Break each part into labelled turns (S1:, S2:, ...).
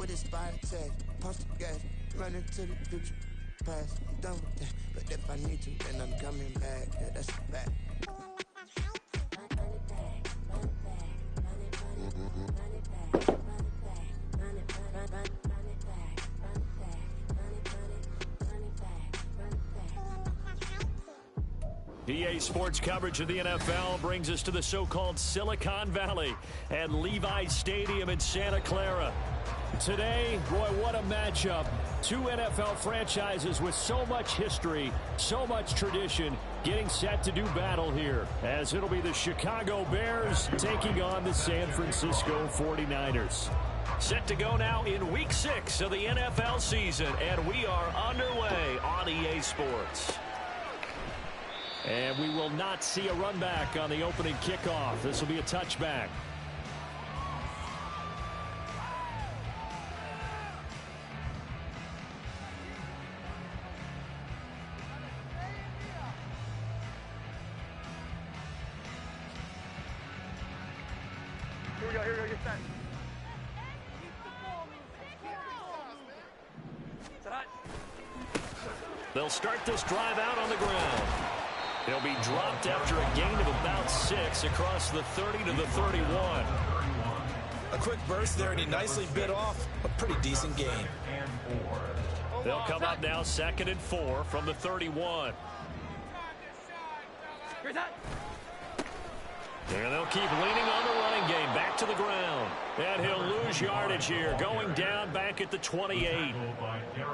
S1: with expired tag. Post the gas, run into the future. Past, I'm done with that. But if I need to, then I'm coming back. Yeah, that's a fact.
S2: EA Sports coverage of the NFL brings us to the so-called Silicon Valley at Levi's Stadium in Santa Clara. Today, boy, what a matchup. Two NFL franchises with so much history, so much tradition, getting set to do battle here, as it'll be the Chicago Bears taking on the San Francisco 49ers. Set to go now in Week 6 of the NFL season, and we are underway on EA Sports. And we will not see a run back on the opening kickoff. This will be a touchback.
S3: Here we go, get set.
S2: They'll start this drive out on the ground. He'll be dropped after a gain of about 6 across the 30 to the 31.
S4: A quick burst there, and he nicely bit off a pretty decent gain.
S2: They'll come up now 2nd and 4 from the 31. And they'll keep leaning on the running game. Back to the ground. And he'll lose yardage here. Going down back at the 28.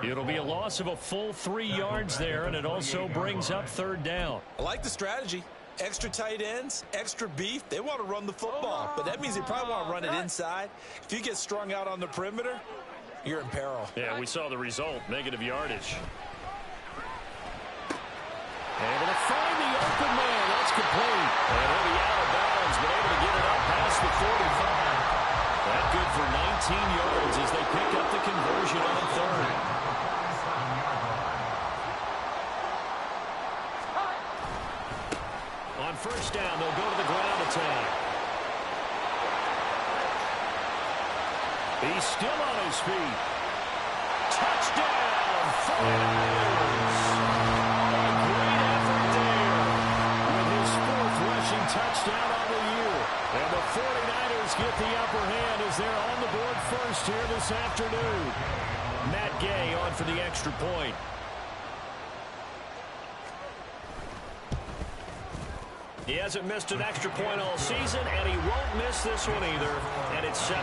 S2: It'll be a loss of a full 3 yards there, and it also brings up 3rd down.
S4: I like the strategy. Extra tight ends, extra beef. They want to run the football, but that means they probably want to run it inside. If you get strung out on the perimeter, you're in peril.
S2: Yeah, we saw the result. Negative yardage. Able to find the open man. That's complete. And he'll be out of bounds, but able to get it up past the 45. That good for 19 yards as they pick up the conversion on 3rd. On 1st down, they'll go to the ground attack. He's still on his feet. Touchdown, 49ers. Touchdown on the year. And the 49ers get the upper hand as they're on the board first here this afternoon. Matt Gay on for the extra point. He hasn't missed an extra point all season, and he won't miss this one either. And it's 7-0.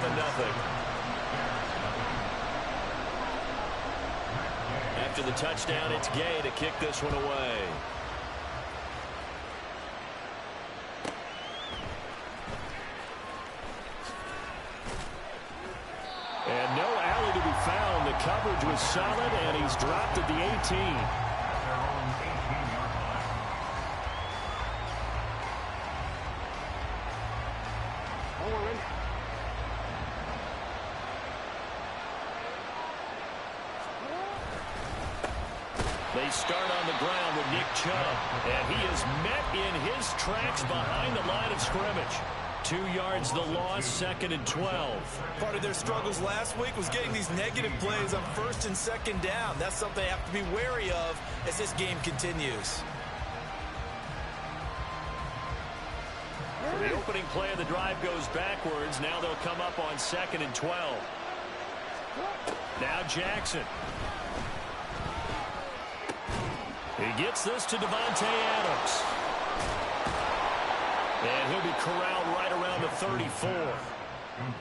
S2: After the touchdown, it's Gay to kick this one away. And no alley to be found. The coverage was solid, and he's dropped at the 18. They start on the ground with Nick Chubb, and he is met in his tracks behind the line of scrimmage. 2 yards the loss, 2nd and 12.
S4: Part of their struggles last week was getting these negative plays on 1st and 2nd down. That's something they have to be wary of as this game continues.
S2: The opening play of the drive goes backwards. Now they'll come up on 2nd and 12. Now Jackson. He gets this to Davante Adams. And he'll be corralled right around the 34.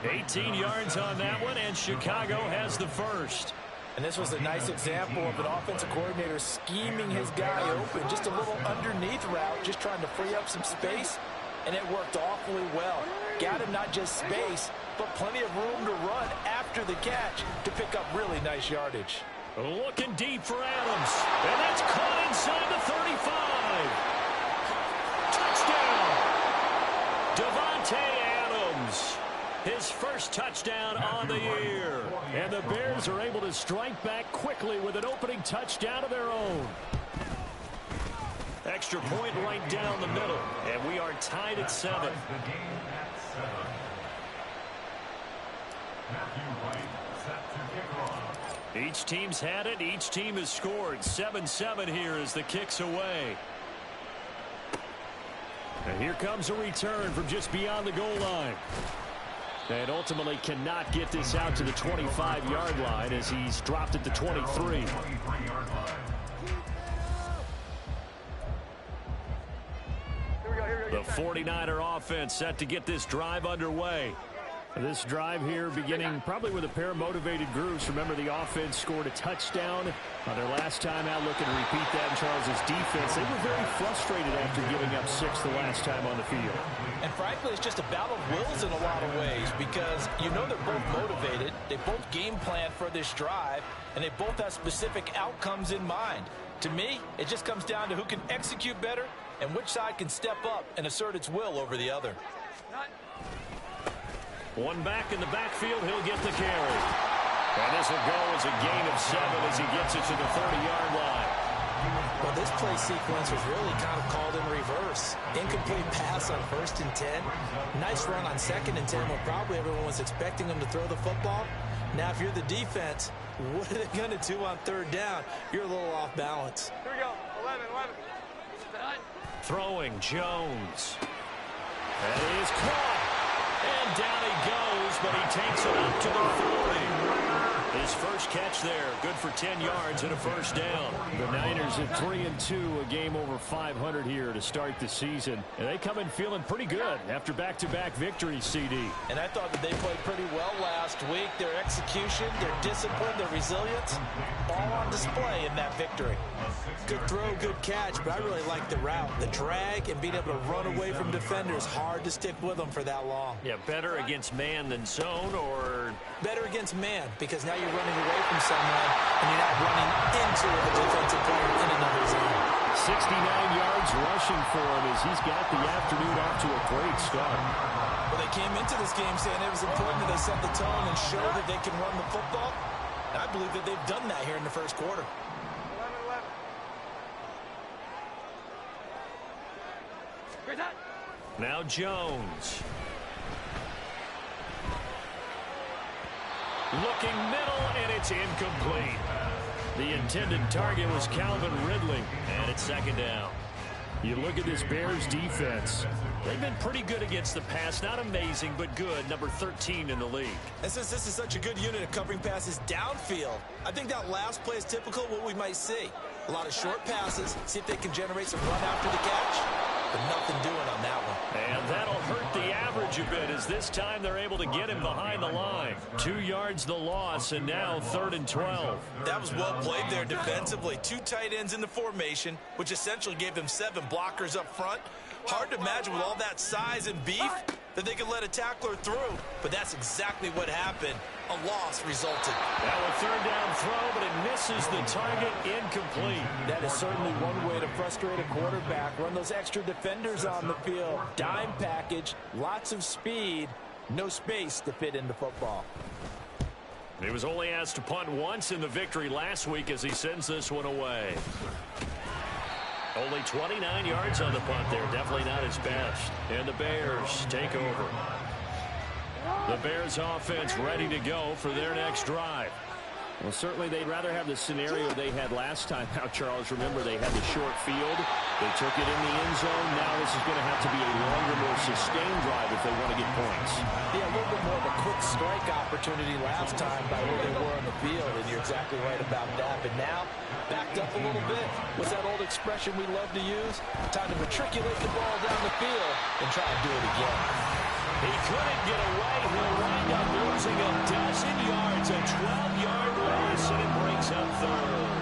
S2: 18 yards on that one, and Chicago has the first.
S4: And this was a nice example of an offensive coordinator scheming his guy open. Just a little underneath route, just trying to free up some space, and it worked awfully well. Got him not just space, but plenty of room to run after the catch to pick up really nice yardage.
S2: Looking deep for Adams, and that's caught inside the 35. Touchdown! Davante Adams, his first touchdown on the year. And the Bears are able to strike back quickly with an opening touchdown of their own. Extra point right down the middle, and we are tied at 7. Each team's had it. Each team has scored. 7-7 here as the kick's away. And here comes a return from just beyond the goal line. And ultimately cannot get this out to the 25-yard line as he's dropped at the 23. The 49er offense set to get this drive underway. This drive here beginning probably with a pair of motivated groups. Remember, the offense scored a touchdown on their last time out. Looking to repeat that in Charles's defense. They were very frustrated after giving up 6 the last time on the field.
S4: And frankly, it's just a battle of wills in a lot of ways because you know they're both motivated. They both game plan for this drive, and they both have specific outcomes in mind. To me, it just comes down to who can execute better and which side can step up and assert its will over the other.
S2: One back in the backfield, he'll get the carry. And this will go as a gain of 7 as he gets it to the 30-yard line.
S4: Well, this play sequence was really kind of called in reverse. Incomplete pass on 1st and 10. Nice run on 2nd and 10 when probably everyone was expecting him to throw the football. Now, if you're the defense, what are they going to do on 3rd down? You're a little off balance.
S3: Here we go. 11.
S2: Throwing Jones. That is caught. And down he goes, but he takes it up to the 40. His first catch there, good for 10 yards and a first down. The Niners at 3-2, a game over 500 here to start the season. And they come in feeling pretty good after back-to-back victories, CD.
S4: And I thought that they played pretty well last week. Their execution, their discipline, their resilience, all on display in that victory. Good throw, good catch, but I really like the route. The drag and being able to run away from defenders, hard to stick with them for that long.
S2: Yeah, better against man than zone, or?
S4: Better against man, because now you're running away from someone and you're not running into a defensive player in another zone.
S2: 69 yards rushing for him as he's got the afternoon off to a great start.
S4: Well, they came into this game saying it was important that they set the tone and show that they can run the football. And I believe that they've done that here in the first quarter.
S3: 11.
S2: Now Jones. Looking middle, and it's incomplete. The intended target was Calvin Ridley, and it's 2nd down. You look at this Bears defense. They've been pretty good against the pass. Not amazing, but good. Number 13 in the league.
S4: And since this is such a good unit of covering passes downfield, I think that last play is typical of what we might see. A lot of short passes, see if they can generate some run after the catch. But nothing doing on that one.
S2: And that'll hurt the average a bit as this time they're able to get him behind the line. 2 yards the loss, and now 3rd and 12.
S4: That was well played there defensively. 2 tight ends in the formation, which essentially gave them 7 blockers up front. Hard to imagine with all that size and beef that they could let a tackler through. But that's exactly what happened. A loss resulted.
S2: Now a 3rd down throw, but it misses the target, incomplete.
S4: That is certainly one way to frustrate a quarterback. Run those extra defenders on the field. Dime package, lots of speed, no space to fit into football.
S2: He was only asked to punt once in the victory last week as he sends this one away. Only 29 yards on the punt there. Definitely not his best. And the Bears take over. The Bears offense ready to go for their next drive. Well, certainly they'd rather have the scenario they had last time out, Charles. Remember, they had the short field. They took it in the end zone. Now this is going to have to be a longer, more sustained drive if they want to get points.
S4: Yeah, a little bit more of a quick strike opportunity last time by where they were on the field, and you're exactly right about that. But now, backed up a little bit. What's that old expression we love to use? Time to matriculate the ball down the field and try and do it again.
S2: He couldn't get away. He'll wind up losing a dozen yards, a 12-yard loss, and it brings up 3rd.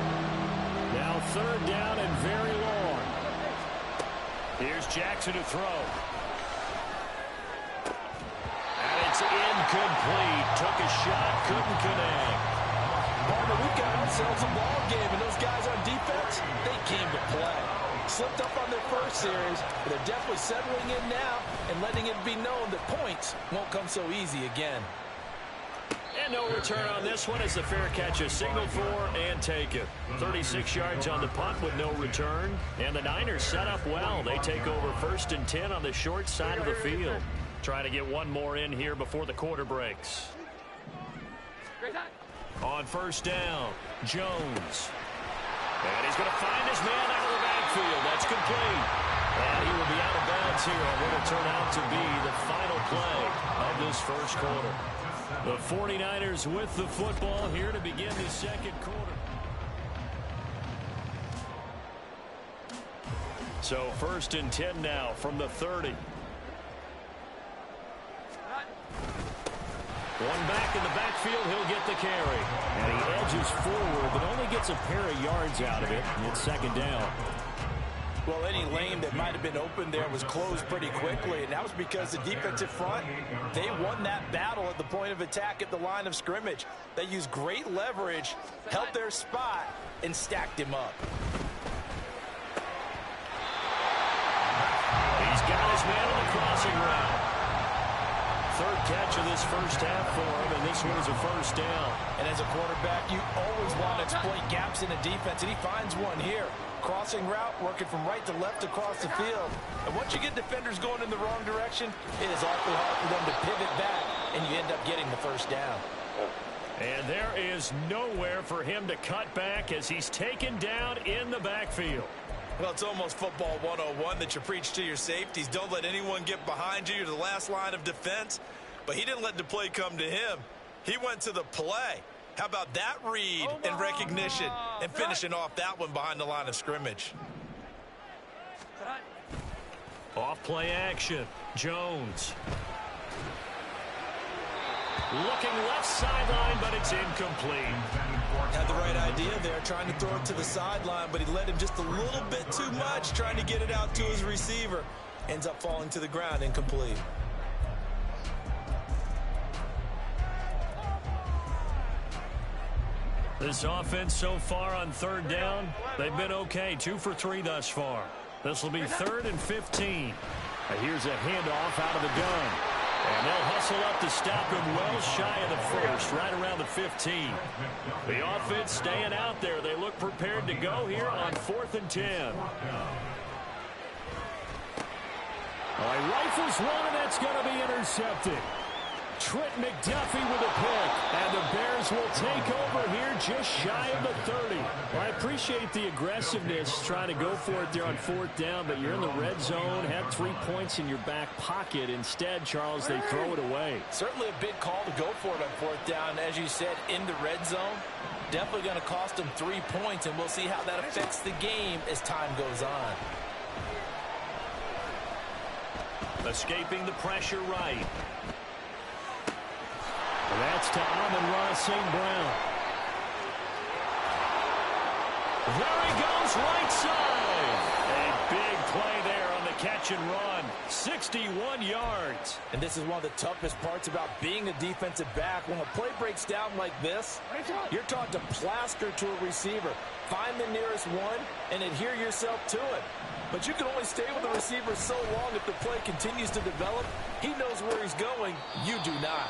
S2: Now 3rd down and very long. Here's Jackson to throw. And it's incomplete. Took a shot, couldn't connect.
S4: Partner, we've got ourselves a ball game, and those guys on defense, they came to play. Slipped up on their first series, but they're definitely settling in now and letting it be known that points won't come so easy again.
S2: And no return on this one as the fair catch is signaled for and taken. 36 yards on the punt with no return. And the Niners set up well. They take over 1st and 10 on the short side of the field. Trying to get one more in here before the quarter breaks. On first down, Jones. And he's going to find his man out of the backfield. That's complete. And he will be out of bounds here on what will turn out to be the final play of this first quarter. The 49ers with the football here to begin the second quarter. So first and 10 now from the 30. One back in the backfield, he'll get the carry. And he edges forward, but only gets a pair of yards out of it. It's second down.
S4: Well, any lane that might have been open there was closed pretty quickly, and that was because the defensive front, they won that battle at the point of attack at the line of scrimmage. They used great leverage, held their spot, and stacked him up.
S2: He's got his man on the crossing route. Third catch of this first half for him, and this one is a first down.
S4: And as a quarterback, you always want to exploit gaps in the defense, and he finds one here. Crossing route, working from right to left across the field. And once you get defenders going in the wrong direction, it is awfully hard for them to pivot back, and you end up getting the first down.
S2: And there is nowhere for him to cut back as he's taken down in the backfield.
S5: Well, it's almost football 101 that you preach to your safeties. Don't let anyone get behind you. You're the last line of defense. But he didn't let the play come to him. He went to the play. How about that read and recognition and finishing off that one behind the line of scrimmage?
S2: Off play action. Jones. Looking left sideline, but it's incomplete.
S5: Had the right idea there, trying to throw it to the sideline, but he led him just a little bit too much, trying to get it out to his receiver. Ends up falling to the ground, incomplete.
S2: This offense so far on third down, they've been okay. 2 for 3 thus far. This will be 3rd and 15. Here's a handoff out of the gun. And they'll hustle up to stop him well shy of the first, right around the 15. The offense staying out there. They look prepared to go here on 4th and 10. Oh, he rifles one, and that's going to be intercepted. Trent McDuffie with a pick, and the Bears will take over here just shy of the 30. Well, I appreciate the aggressiveness trying to go for it there on 4th down, but you're in the red zone, had 3 points in your back pocket. Instead, Charles, they throw it away.
S4: Certainly a big call to go for it on 4th down. As you said, in the red zone, definitely going to cost them 3 points, and we'll see how that affects the game as time goes on.
S2: Escaping the pressure right. That's to Amon-Ra St. Brown. There he goes, right side. A big play there on the catch and run. 61 yards.
S4: And this is one of the toughest parts about being a defensive back. When a play breaks down like this, you're taught to plaster to a receiver. Find the nearest one and adhere yourself to it. But you can only stay with the receiver so long if the play continues to develop. He knows where he's going. You do not.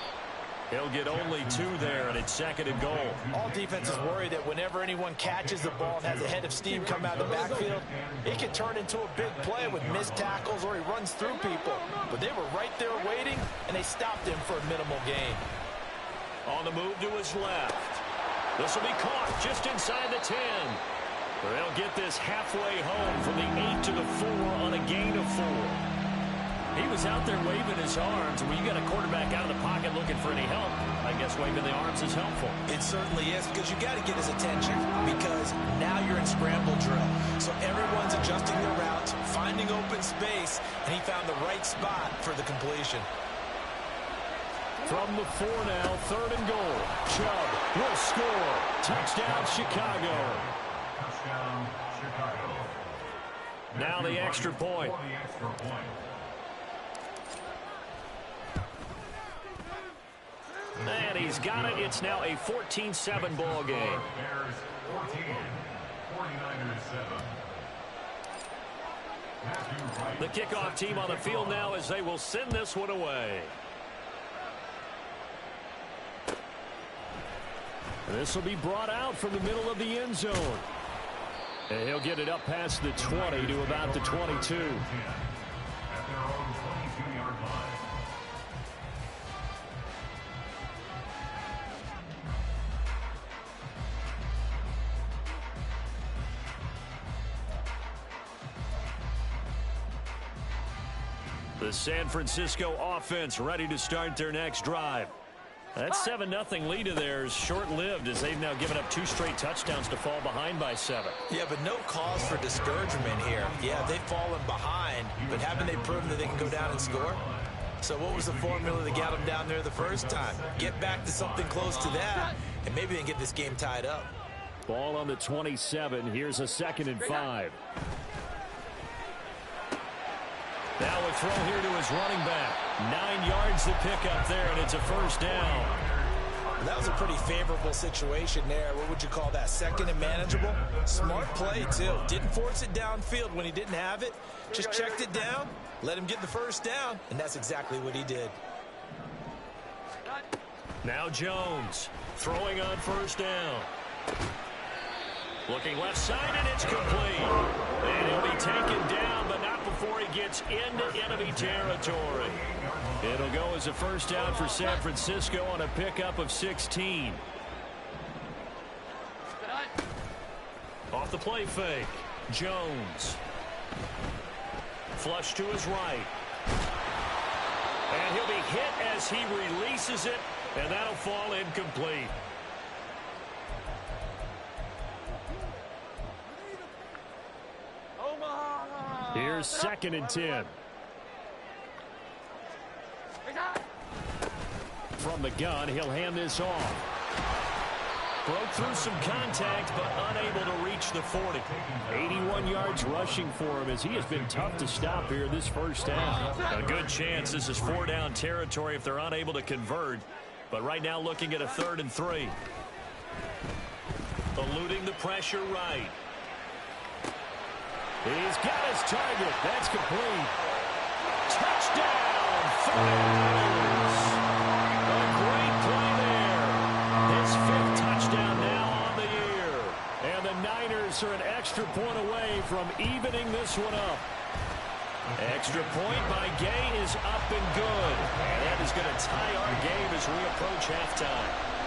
S2: He'll get only 2 there, and it's 2nd and goal.
S4: All defenses worry that whenever anyone catches the ball and has a head of steam come out of the backfield, it can turn into a big play with missed tackles or he runs through people. But they were right there waiting, and they stopped him for a minimal gain.
S2: On the move to his left. This will be caught just inside the 10. They'll get this halfway home from the 8 to the 4 on a gain of 4. He was out there waving his arms. When you got a quarterback out of the pocket looking for any help, I guess waving the arms is helpful.
S5: It certainly is, because you got to get his attention, because now you're in scramble drill. So everyone's adjusting their routes, finding open space, and he found the right spot for the completion.
S2: From the 4 now, 3rd and goal. Chubb will score. Touchdown, Chicago.
S6: Touchdown, Chicago.
S2: Now the extra point. And he's got it. It's now a 14-7 ball game.
S6: Bears 14, 49ers 7.
S2: The kickoff team on the field now as they will send this one away. This will be brought out from the middle of the end zone. And he'll get it up past the 20 to about the 22.
S6: At their own 22-yard line.
S2: The San Francisco offense ready to start their next drive. That 7-0 lead of theirs short-lived as they've now given up 2 straight touchdowns to fall behind by 7.
S4: Yeah, but no cause for discouragement here. Yeah, they've fallen behind, but haven't they proven that they can go down and score? So what was the formula that got them down there the first time? Get back to something close to that, and maybe they can get this game tied up.
S2: Ball on the 27. Here's a 2nd and 5. Now a throw here to his running back. 9 yards to pick up there, and it's a first down.
S4: That was a pretty favorable situation there. What would you call that? 2nd and manageable? Smart play, too. Didn't force it downfield when he didn't have it. Just checked it down, let him get the first down, and that's exactly what he did.
S2: Now Jones throwing on first down. Looking left side, and it's complete. And he'll be taken down, but not before he gets into enemy territory. It'll go as a first down for San Francisco on a pickup of 16. Off the play fake, Jones. Flush to his right. And he'll be hit as he releases it, and that'll fall incomplete. Here's 2nd and 10. From the gun, he'll hand this off. Broke through some contact, but unable to reach the 40. 81 yards rushing for him as he has been tough to stop here this first half. A good chance this is 4-down territory if they're unable to convert. But right now looking at a 3rd and 3. Eluding the pressure right. He's got his target. That's complete. Touchdown, 49ers. A great play there. His 5th touchdown now on the year. And the Niners are an extra point away from evening this one up. Extra point by Gay is up and good. And that is going to tie our game as we approach halftime.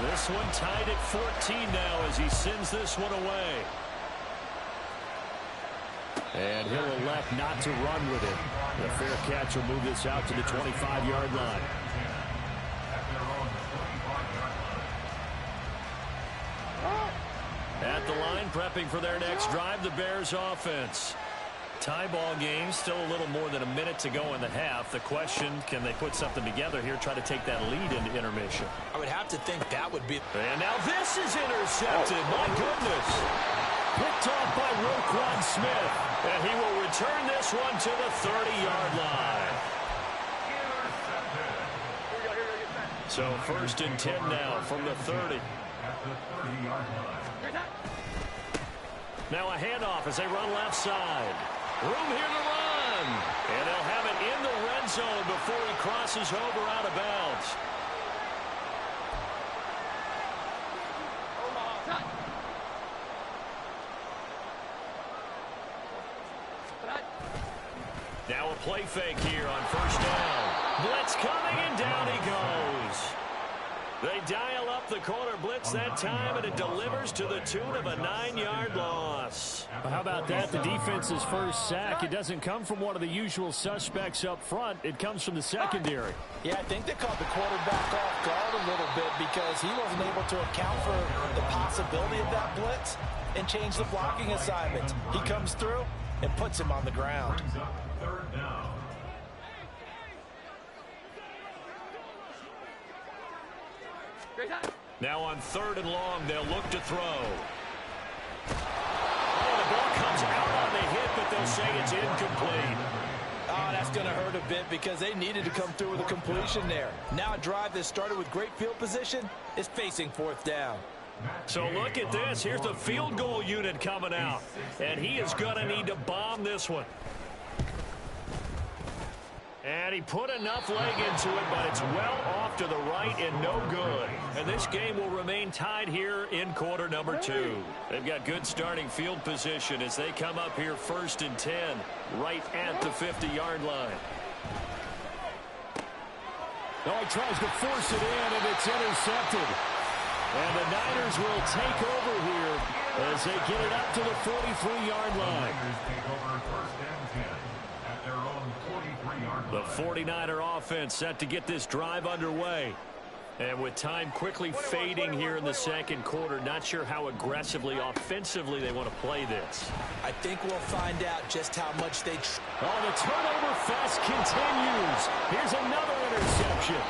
S2: This one tied at 14 now as he sends this one away. And he'll elect not to run with it. The fair catch will move this out to the 25-yard line. At the line, prepping for their next drive, the Bears offense. Tie ball game, still a little more than a minute to go in the half. The question, can they put something together here, try to take that lead into intermission?
S4: I would have to think that would be...
S2: And now this is intercepted. My goodness. Picked off by Roquan Smith. And he will return this one to the 30-yard line. So 1st and 10 now from the 30. Now a handoff as they run left side. Room here to run. And they'll have it in the red zone before he crosses over out of bounds. Now a play fake here on first down. Blitz coming, and down he goes. They dial up the corner blitz that time, and it delivers to the tune of a 9-yard loss. How about that? The defense's first sack. It doesn't come from one of the usual suspects up front. It comes from the secondary.
S4: Yeah, I think they caught the quarterback off guard a little bit because he wasn't able to account for the possibility of that blitz and change the blocking assignment. He comes through and puts him on the ground.
S6: Third down.
S2: Now on 3rd and long, they'll look to throw. Oh, the ball comes out on the hit, but they'll say it's incomplete.
S4: Oh, that's going to hurt a bit because they needed to come through with a completion there. Now a drive that started with great field position is facing 4th down.
S2: So look at this. Here's the field goal unit coming out. And he is going to need to bomb this one. And he put enough leg into it, but it's well off to the right and no good. And this game will remain tied here in quarter number 2. They've got good starting field position as they come up here 1st and 10, right at the 50-yard line.
S7: Oh, he tries to force it in, and it's intercepted. And the Niners will take over here as they get it up to the 43-yard line.
S6: Take over 1st and 10 at their own 43-yard line.
S2: The 49er offense set to get this drive underway. And with time quickly fading here in the second quarter, not sure how aggressively, offensively they want to play this.
S4: I think we'll find out just how much they...
S2: The turnover fest continues. Here's another interception.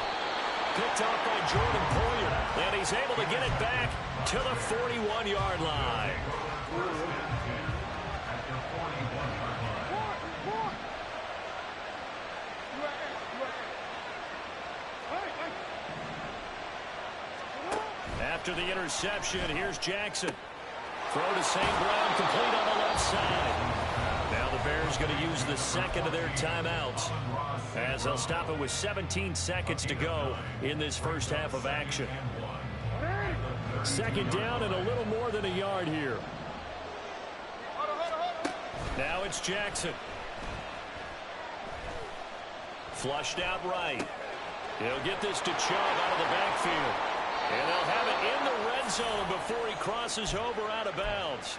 S2: Picked off by Jordan Poyer. And he's able to get it back to the 41-yard line. After the interception, here's Jackson. Throw to St. Brown, complete on the left side. Now the Bears going to use the second of their timeouts as they'll stop it with 17 seconds to go in this first half of action. Second down and a little more than a yard here. Now it's Jackson. Flushed out right. He'll get this to Chubb out of the backfield. And they'll have it in the red zone before he crosses over out of bounds.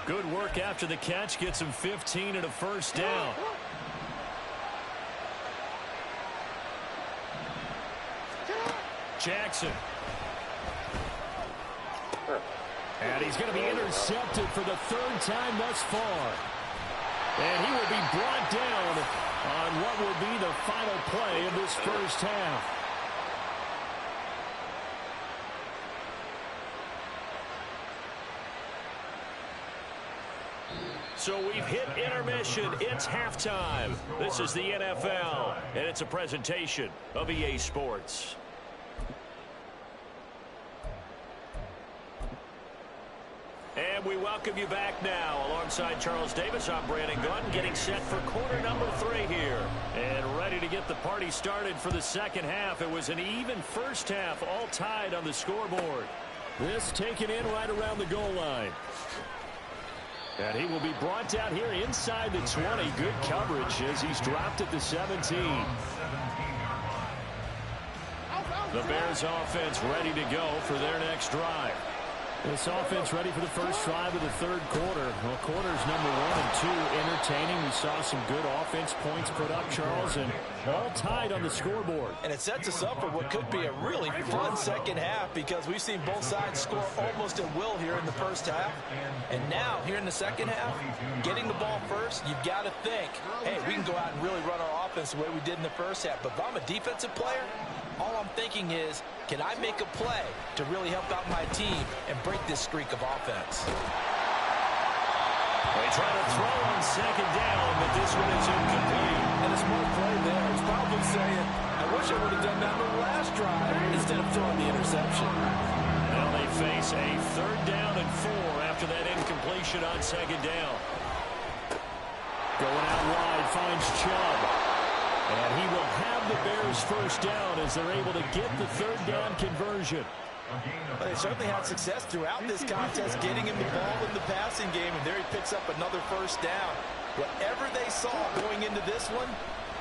S2: Good work after the catch. Gets him 15 and a first down. Jackson. And he's going to be intercepted for the 3rd time thus far. And he will be brought down on what will be the final play of this first half. So we've hit intermission. It's halftime. This is the NFL, and it's a presentation of EA Sports. And we welcome you back now. Alongside Charles Davis, I'm Brandon Gunn, getting set for quarter number 3 here. And ready to get the party started for the second half. It was an even first half, all tied on the scoreboard.
S7: This taken in right around the goal line.
S2: And he will be brought down here inside the 20. Good coverage as he's dropped at the 17. The Bears offense ready to go for their next drive.
S7: This offense ready for the first drive of the 3rd quarter. Well, quarters number 1 and 2 entertaining. We saw some good offense points put up, Charles, and all tied on the scoreboard.
S4: And it sets us up for what could be a really fun second half because we've seen both sides score almost at will here in the first half. And now, here in the second half, getting the ball first, you've got to think, hey, we can go out and really run our offense the way we did in the first half. But if I'm a defensive player, all I'm thinking is, can I make a play to really help out my team and break this streak of offense?
S2: They try to throw on second down, but this one is incomplete.
S4: And a smart play there. He's probably saying, I wish I would have done that on the last drive instead of throwing the interception.
S2: Now they face a 3rd down and 4 after that incompletion on second down.
S7: Going out wide, finds Chubb.
S2: And he will have the Bears first down as they're able to get the 3rd down conversion.
S4: Well, they certainly had success throughout this contest getting him the ball in the passing game, and there he picks up another first down. Whatever they saw going into this one,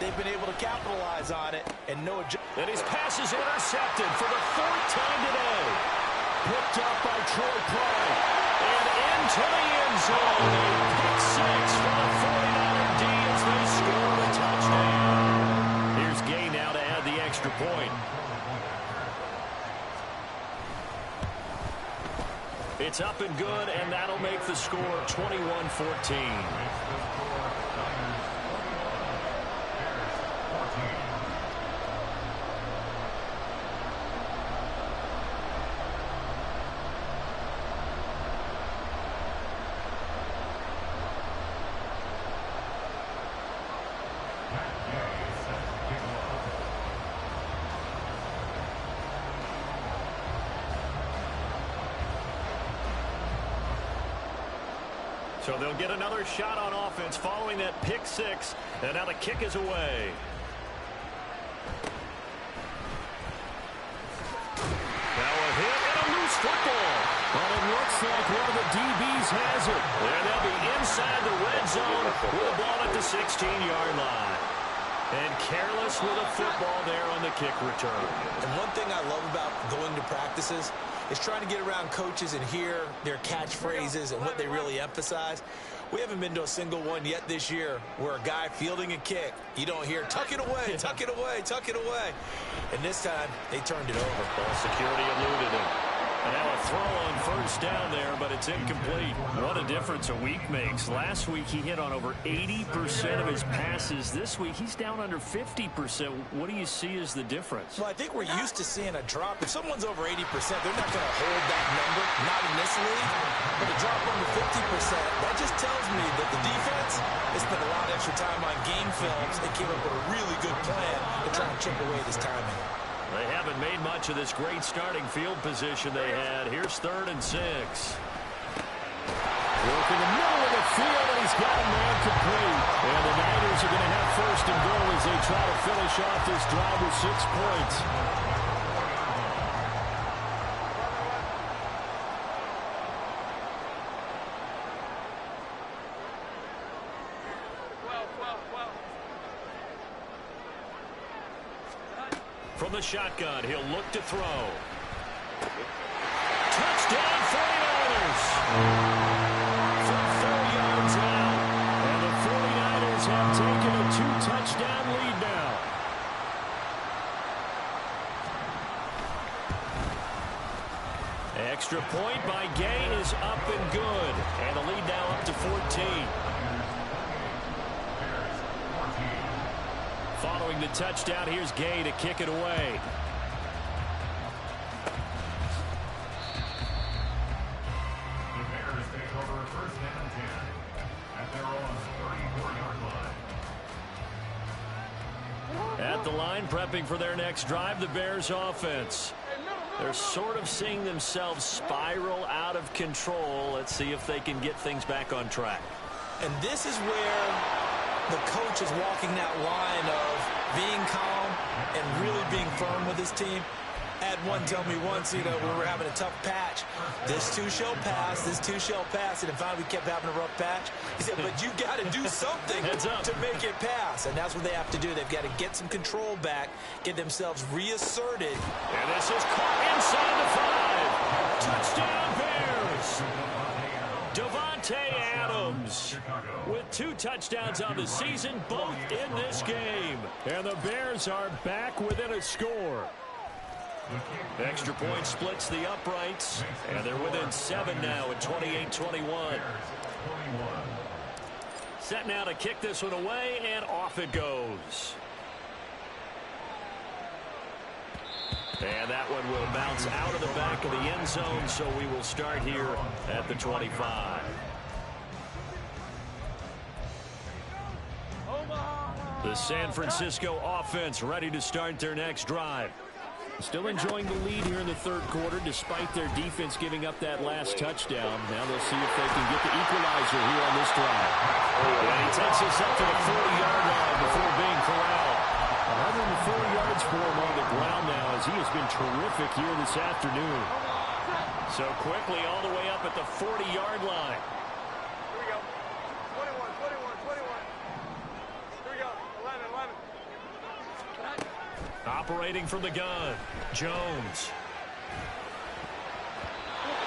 S4: they've been able to capitalize on it, and no adjustment.
S2: And his pass is intercepted for the 4th time today. Picked up by Troy Pride. And into the end zone. A pick 6 for the 49er D as they score the touchdown. Here's Gay now to add the extra point. It's up and good, and that'll make the score 21-14. So they'll get another shot on offense following that pick 6, and now the kick is away. Looks like one of the DBs has it. And they'll be inside the red zone with the ball at the 16-yard line. And careless with a football there on the kick return.
S4: And one thing I love about going to practices is trying to get around coaches and hear their catchphrases and what they really emphasize. We haven't been to a single one yet this year where a guy fielding a kick, you don't hear, tuck it away, tuck it away, tuck it away. And this time, they turned it over.
S2: Ball security eluded him. And now a throw on first down there, but it's incomplete. What a difference a week makes. Last week, he hit on over 80% of his passes. This week, he's down under 50%. What do you see as the difference?
S4: Well, I think we're used to seeing a drop. If someone's over 80%, they're not going to hold that number, not in this league. But a drop under 50%, that just tells me that the defense has spent a lot of extra time on game films and came up with a really good plan to try and chip away this timing.
S2: They haven't made much of this great starting field position they had. Here's 3rd and 6. Work in the middle of the field, and he's got a man complete. And the Niners are going to have 1st and goal as they try to finish off this drive with 6 points. From the shotgun, he'll look to throw. Touchdown, 49ers! From 4 yards out. And the 49ers have taken a 2-touchdown lead now. Extra point by Gay is up and good. And the lead now up to 14. Following the touchdown, here's Gay to kick it away.
S6: The Bears take over 1st and 10 at their own 34-yard line.
S2: At the line, prepping for their next drive, the Bears offense. They're sort of seeing themselves spiral out of control. Let's see if they can get things back on track.
S4: And this is where the coach is walking that line of being calm and really being firm with his team. I had one tell me once, we were having a tough patch. This too shall pass, this too shall pass. And finally we kept having a rough patch. He said, but you got to do something to make it pass. And that's what they have to do. They've got to get some control back, get themselves reasserted.
S2: And this is caught inside the 5. Touchdown Bears. Davante Adams with 2 touchdowns on the season, both in this game. And the Bears are back within a score. Extra point splits the uprights, and they're within 7 now at 28-21. Set now to kick this one away, and off it goes. And that one will bounce out of the back of the end zone, so we will start here at the 25. The San Francisco offense ready to start their next drive. Still enjoying the lead here in the 3rd quarter, despite their defense giving up that last touchdown. Now they'll see if they can get the equalizer here on this drive. And he takes us up to the 40-yard line before being corralled. 104 yards for him on the ground now, as he has been terrific here this afternoon. So quickly all the way up at the 40-yard line.
S3: Here we go. 21. Here we go. 11.
S2: Operating from the gun, Jones.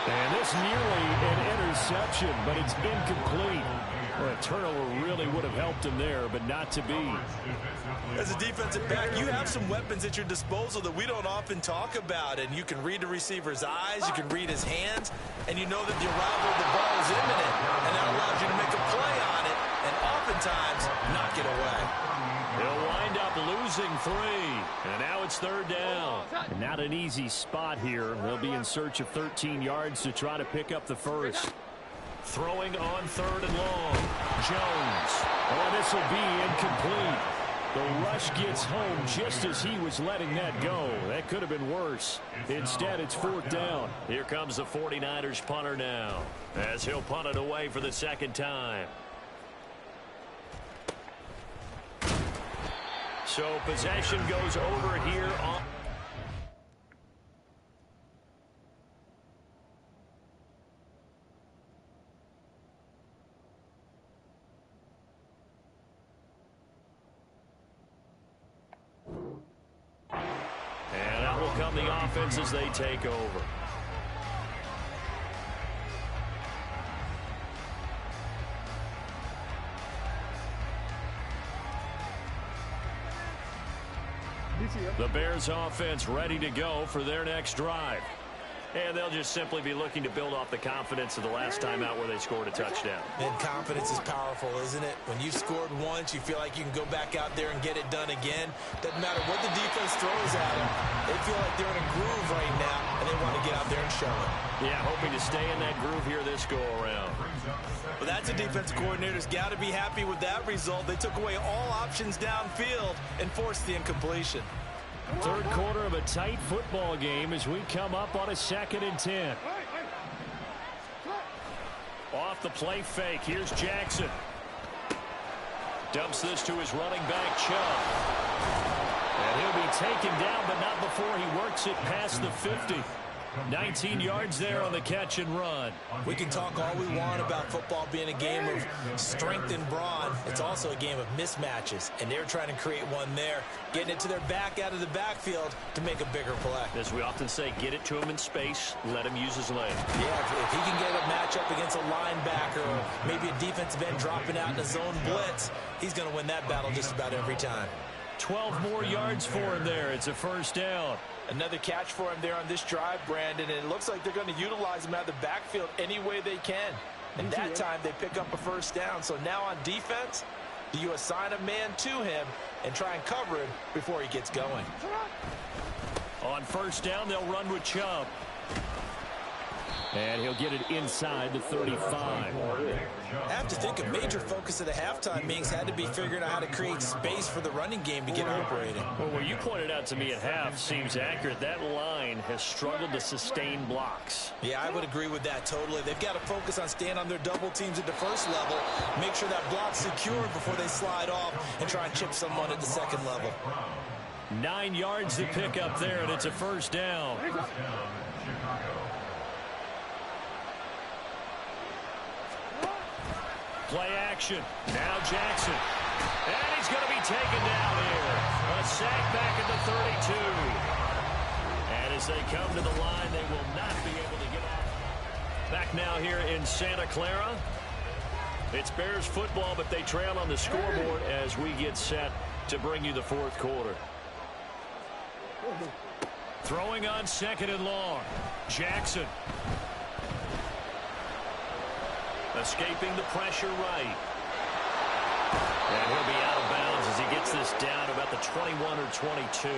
S2: And this nearly an interception, but it's incomplete. Well, a turnover really would have helped him there, but not to be.
S5: As a defensive back, you have some weapons at your disposal that we don't often talk about, and you can read the receiver's eyes, you can read his hands, and you know that the arrival of the ball is imminent, and that allows you to make a play on it, and oftentimes knock it away.
S2: He'll wind up losing 3, and now it's 3rd down. And not an easy spot here. They'll be in search of 13 yards to try to pick up the 1st. Throwing on 3rd and long. Jones. Oh, this will be incomplete. The rush gets home just as he was letting that go. That could have been worse. Instead, it's 4th down. Here comes the 49ers punter now, as he'll punt it away for the 2nd time. So possession goes over here on come the offense as they take over. The Bears offense ready to go for their next drive. And they'll just simply be looking to build off the confidence of the last time out where they scored a touchdown.
S5: And confidence is powerful, isn't it? When you've scored once, you feel like you can go back out there and get it done again. Doesn't matter what the defense throws at them. They feel like they're in a groove right now, and they want to get out there and show it.
S2: Yeah, hoping to stay in that groove here this go-around.
S5: Well, that's a defense coordinator's got to be happy with that result. They took away all options downfield and forced the incompletion.
S2: Third quarter of a tight football game as we come up on a 2nd and 10. Off the play fake. Here's Jackson. Dumps this to his running back, Chubb. And he'll be taken down, but not before he works it past the 50. 19 yards there on the catch and run.
S5: We can talk all we want about football being a game of strength and brawn. It's also a game of mismatches, and they're trying to create one there, getting it to their back out of the backfield to make a bigger play.
S2: As we often say, get it to him in space, let him use his leg.
S5: Yeah, if he can get a matchup against a linebacker or maybe a defensive end dropping out in a zone blitz, he's going to win that battle just about every time.
S2: 12 more yards for him there. It's a first down.
S4: Another catch for him there on this drive, Brandon, and it looks like they're going to utilize him out of the backfield any way they can. And that time they pick up a first down. So now on defense, do you assign a man to him and try and cover him before he gets going?
S2: On first down, they'll run with Chubb. And he'll get it inside the 35.
S5: I have to think a major focus of the halftime meetings had to be figuring out how to create space for the running game to get operating.
S2: Well, what you pointed out to me at half seems accurate. That line has struggled to sustain blocks.
S5: Yeah, I would agree with that totally. They've got to focus on staying on their double teams at the first level, make sure that block's secured before they slide off and try and chip someone at the second level.
S2: 9 yards to pick up there, and it's a first down. Play action. Now Jackson. And he's going to be taken down here. A sack back at the 32. And as they come to the line, they will not be able to get off. Back now here in Santa Clara. It's Bears football, but they trail on the scoreboard as we get set to bring you the fourth quarter. Throwing on 2nd and long. Jackson. Escaping the pressure right. And he'll be out of bounds as he gets this down about the 21 or 22.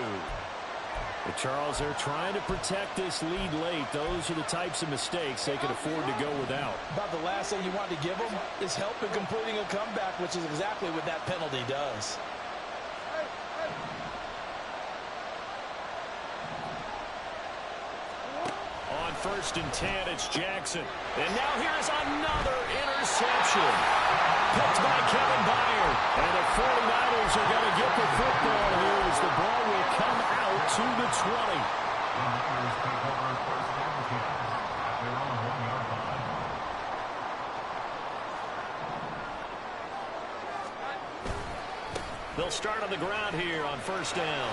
S2: But Charles, they're trying to protect this lead late. Those are the types of mistakes they can afford to go without.
S4: About the last thing you want to give them is help in completing a comeback, which is exactly what that penalty does.
S2: On 1st and 10, it's Jackson. And now here's another interception. Picked by Kevin Byard. And the 49ers are going to get the football here as the ball will come out to the 20. They'll start on the ground here on first down.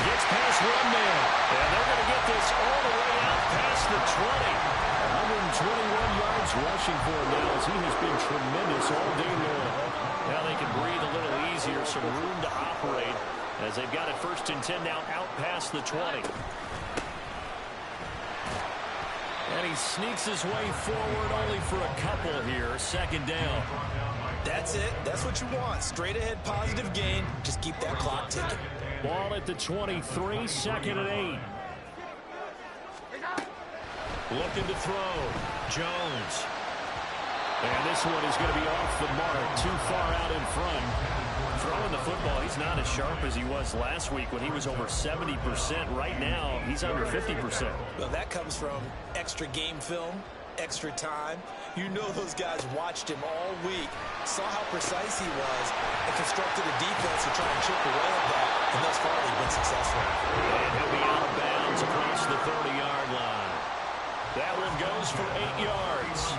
S2: Gets past one man. And they're going to get this all the way out past the 20. 121 yards rushing for him now as he has been tremendous all day long. Now they can breathe a little easier, some room to operate as they've got it 1st and 10 now out past the 20. And he sneaks his way forward only for a couple here. 2nd down.
S5: That's it. That's what you want. Straight ahead positive gain. Just keep that clock ticking.
S2: Ball at the 23, 2nd and 8. Looking to throw. Jones. And this one is going to be off the mark. Too far out in front. Throwing the football, he's not as sharp as he was last week when he was over 70%. Right now, he's under 50%.
S5: Well, that comes from extra game film, extra time. You know those guys watched him all week, saw how precise he was, and constructed a defense to try and chip away at that. And thus far, they've been successful.
S2: And he'll be out of bounds across the 30-yard line. That one goes for 8 yards.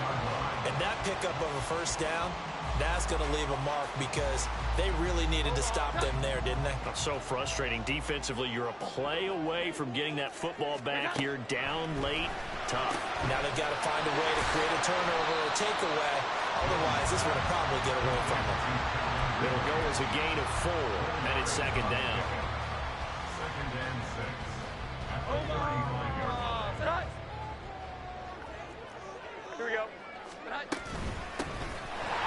S4: And that pickup of a first down, that's going to leave a mark because they really needed to stop them there, didn't they?
S2: So frustrating. Defensively, you're a play away from getting that football back here down late. Tough.
S4: Now they've got to find a way to create a turnover or takeaway. Otherwise, this one will probably get away from them.
S2: It'll go as a gain of 4, and it's second down.
S6: Second and 6. At the 35-yard line.
S3: Here we go.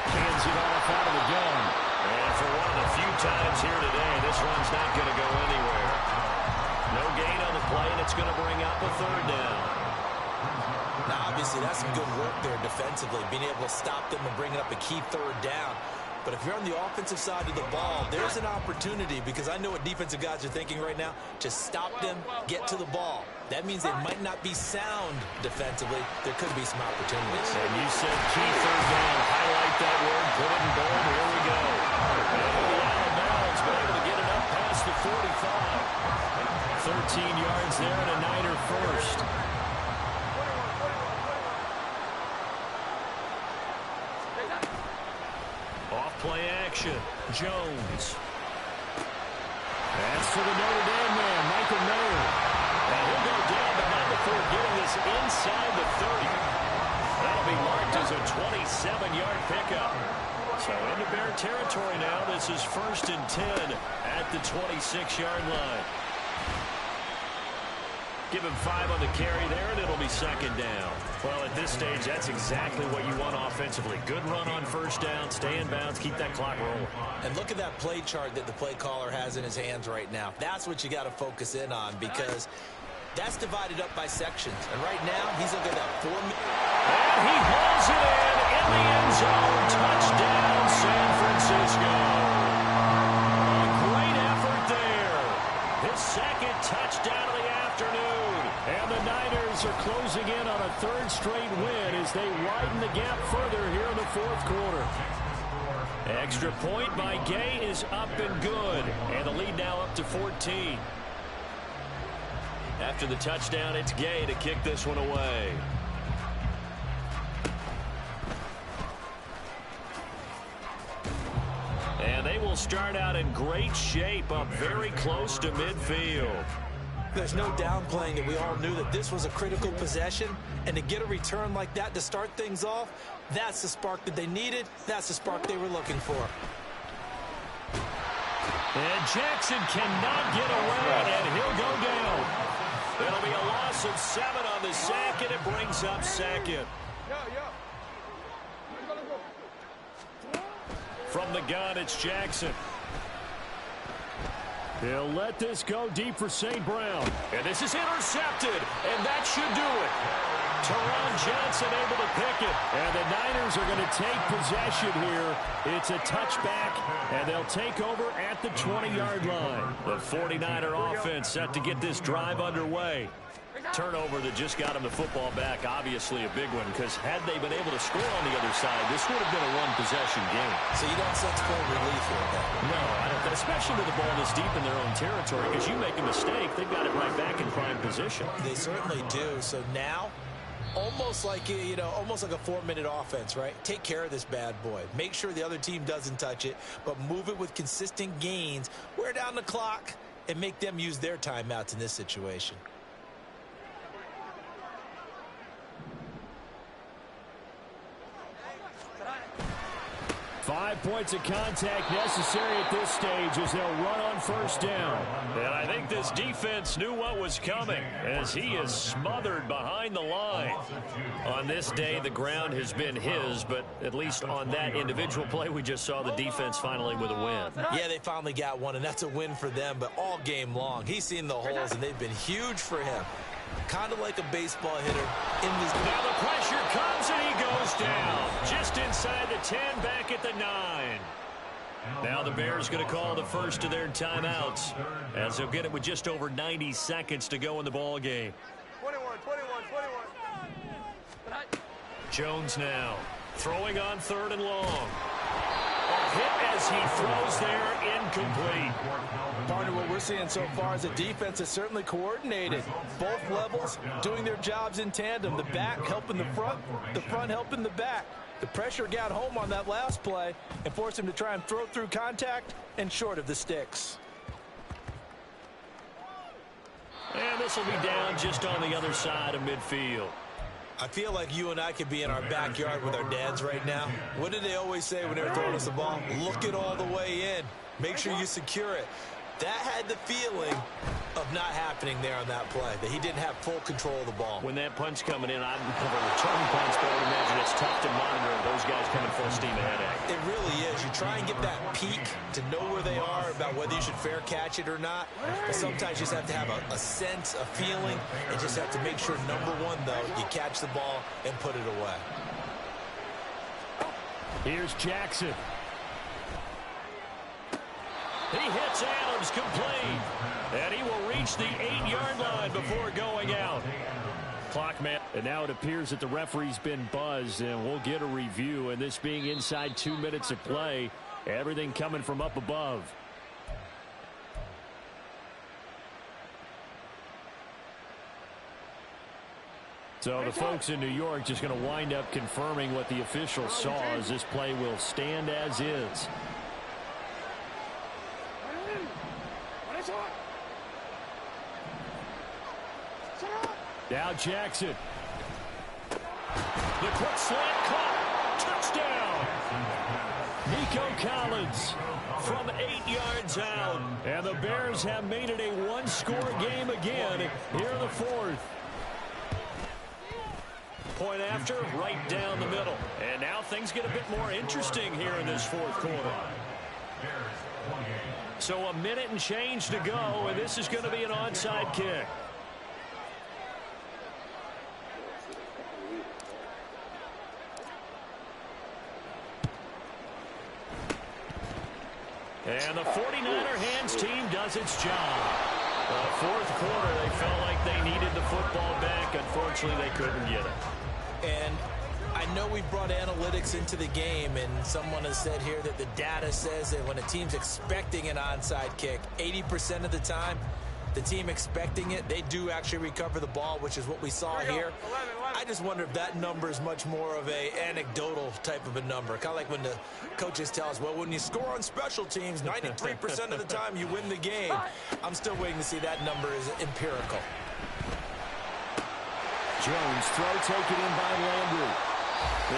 S2: Hands it off out of the gun. And for one of the few times here today, this run's not going to go anywhere. No gain on the play, and it's going to bring up a third down.
S4: Now, obviously, that's some good work there defensively, being able to stop them and bringing up a key third down. But if you're on the offensive side of the ball, there's an opportunity because I know what defensive guys are thinking right now. Just stop them, get to the ball. That means they might not be sound defensively. There could be some opportunities.
S2: And you said key third down. Highlight that word. Put it in bold. Here we go. And it'll be out of bounds, but able to get it up past the 45. 13 yards there and a Niner first. Play action. Jones. That's for the Notre Dame man, Michael Mayer. And he'll go down, but not before getting this inside the 30. That'll be marked as a 27-yard pickup. So into Bear territory now. This is 1st and 10 at the 26-yard line. Give him 5 on the carry there, and it'll be second down. Well, at this stage, that's exactly what you want offensively. Good run on first down, stay in bounds, keep that clock rolling.
S4: And look at that play chart that the play caller has in his hands right now. That's what you got to focus in on because that's divided up by sections. And right now, he's looking at that 4 minute.
S2: And he hauls it in the end zone. Touchdown, San Francisco. A great effort there. His second touchdown of the afternoon. And the Niners are closing in on a 3rd straight win as they widen the gap further here in the 4th quarter. Extra point by Gay is up and good. And the lead now up to 14. After the touchdown, it's Gay to kick this one away. And they will start out in great shape, up very close to midfield.
S4: There's no downplaying that we all knew that this was a critical possession, and to get a return like that to start things off, that's the spark that they needed. That's the spark they were looking for.
S2: And Jackson cannot get away, and he'll go down. It'll be a loss of 7 on the sack, and it brings up second. From the gun, it's Jackson. He'll let this go deep for St. Brown. And this is intercepted, and that should do it. Teron Johnson able to pick it. And the Niners are going to take possession here. It's a touchback, and they'll take over at the 20-yard line. The 49er offense set to get this drive underway. Turnover that just got him the football back, obviously a big one, because had they been able to score on the other side, this would have been a one-possession game.
S4: So you don't sense full relief here, then?
S2: No, I don't, especially with the ball this deep in their own territory, because you make a mistake, they've got it right back in prime position.
S4: They certainly do. So now, almost like almost like a 4-minute offense, right? Take care of this bad boy. Make sure the other team doesn't touch it, but move it with consistent gains. Wear down the clock and make them use their timeouts in this situation.
S2: 5 points of contact necessary at this stage as they'll run on first down. And I think this defense knew what was coming as he is smothered behind the line. On this day, the ground has been his, but at least on that individual play, we just saw the defense finally with a win.
S4: Yeah, they finally got one, and that's a win for them, but all game long, he's seen the holes, and they've been huge for him. Kind of like a baseball hitter in this.
S2: Now the pressure comes and he goes down. Just inside the 10, back at the 9. Now the Bears going to call the first of their timeouts as they'll get it with just over 90 seconds to go in the ball game.
S3: 21.
S2: Jones now throwing on 3rd and long. A hit as he throws there, incomplete.
S4: Partner, what we're seeing so far is the defense is certainly coordinated. Both levels doing their jobs in tandem. The back helping the front helping the back. The pressure got home on that last play and forced him to try and throw through contact and short of the sticks.
S2: And this will be down just on the other side of midfield.
S5: I feel like you and I could be in our backyard with our dads right now. What did they always say when they were throwing us the ball? Look it all the way in. Make sure you secure it. That had the feeling of not happening there on that play, that he didn't have full control of the ball.
S2: When that punch coming in, I'm for a return punch, but I would imagine it's tough to monitor those guys coming full steam ahead at you.
S5: It really is. You try and get that peek to know where they are, about whether you should fair catch it or not. But sometimes you just have to have a sense, a feeling, and just have to make sure, number one, though, you catch the ball and put it away.
S2: Here's Jackson. He hits Adams complete. And he will reach the 8-yard line before going out. Clock man. And now it appears that the referee's been buzzed, and we'll get a review. And this being inside 2 minutes of play, everything coming from up above. So the folks in New York just going to wind up confirming what the official saw, as this play will stand as is. Now Jackson. The quick slant caught. Touchdown. Nico Collins from 8 yards out. And the Bears have made it a one-score game again here in the fourth. Point after, right down the middle. And now things get a bit more interesting here in this fourth quarter. So a minute and change to go, and this is going to be an onside kick. And the 49er hands team does its job. The fourth quarter, they felt like they needed the football back. Unfortunately, they couldn't get it.
S4: And I know we brought analytics into the game, and someone has said here that the data says that when a team's expecting an onside kick, 80% of the time, the team expecting it, they do actually recover the ball, which is what we saw here. I just wonder if that number is much more of a anecdotal type of a number. Kind of like when the coaches tell us, well, when you score on special teams, 93% of the time you win the game. I'm still waiting to see that number is empirical.
S2: Jones, throw taken in by Landry.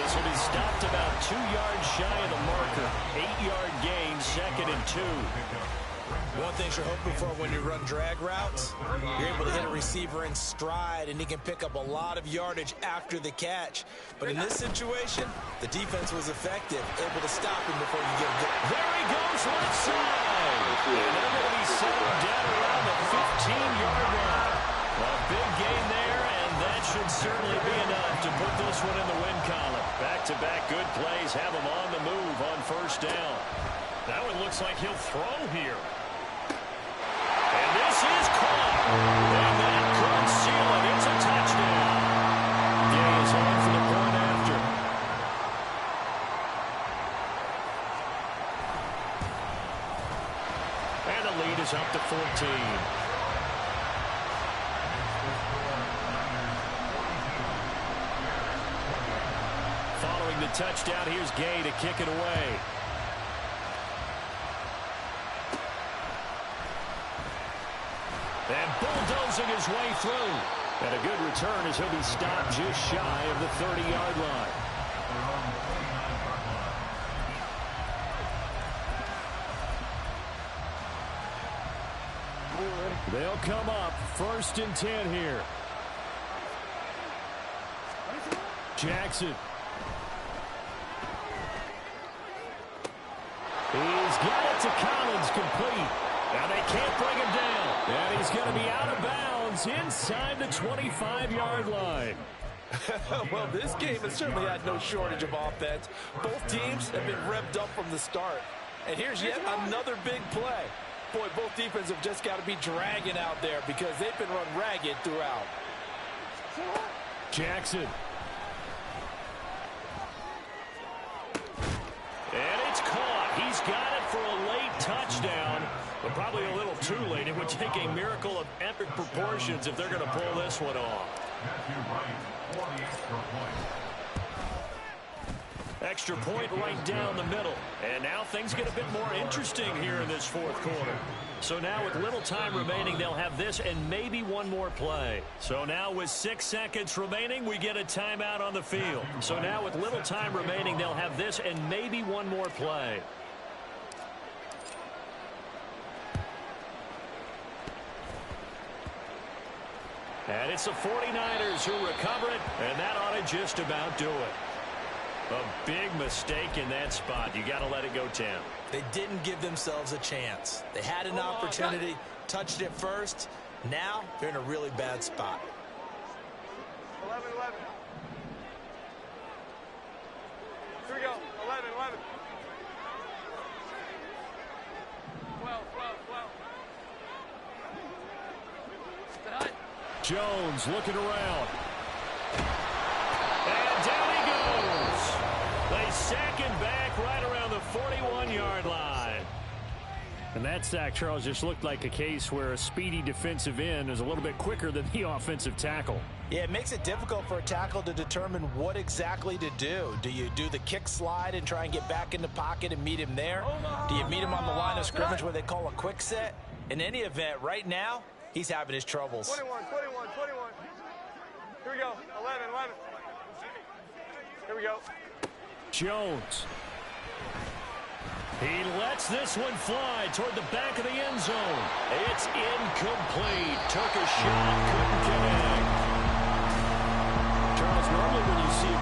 S2: This will be stopped about 2 yards shy of the marker. 8-yard gain, 2nd and 2.
S5: One thing you're hoping for when you run drag routes, you're able to hit a receiver in stride, and he can pick up a lot of yardage after the catch. But in this situation, the defense was effective, able to stop him before you get a good.
S2: There he goes, left side. And they're going to be settled down around the 15-yard line. A big gain there, and that should certainly be enough to put this one in the win column. Back-to-back good plays have him on the move on first down. That one looks like he'll throw here. And this is caught. And that could seal it. It's a touchdown. Gay is on for the point after. And the lead is up to 14. Following the touchdown, here's Gay to kick it away. And bulldozing his way through. And a good return as he'll be stopped just shy of the 30-yard line. They'll come up 1st and 10 here. Jackson. He's got it to Collins, complete. Now they can't bring him down. And he's going to be out of bounds inside the 25-yard line.
S4: Well, this game has certainly had no shortage of offense. Both teams have been revved up from the start. And here's yet another big play. Boy, both defenses have just got to be dragging out there because they've been run ragged throughout.
S2: Jackson. And it's caught. He's got it for a late touchdown. But probably a little too late. It would take a miracle of epic proportions if they're going to pull this one off. Extra point right down the middle. And now things get a bit more interesting here in this fourth quarter. So now with little time remaining, they'll have this and maybe one more play. So now with 6 seconds remaining, we get a timeout on the field. So now with little time remaining, they'll have this and maybe one more play. And it's the 49ers who recover it, and that ought to just about do it. A big mistake in that spot. You got to let it go, Tim.
S4: They didn't give themselves a chance. They had an opportunity, touched it first. Now they're in a really bad spot.
S3: 11. Here we go. 11. 12.
S2: Jones looking around. And down he goes. They sack him back right around the 41-yard line.
S7: And that sack, Charles, just looked like a case where a speedy defensive end is a little bit quicker than the offensive tackle.
S4: Yeah, it makes it difficult for a tackle to determine what exactly to do. Do you do the kick slide and try and get back in the pocket and meet him there? Do you meet him on the line of scrimmage where they call a quick set? In any event, right now, he's having his troubles.
S3: 21. Here we go. 11. Here we go.
S2: Jones. He lets this one fly toward the back of the end zone. It's incomplete. Took a shot, couldn't connect. Charles, normally when you see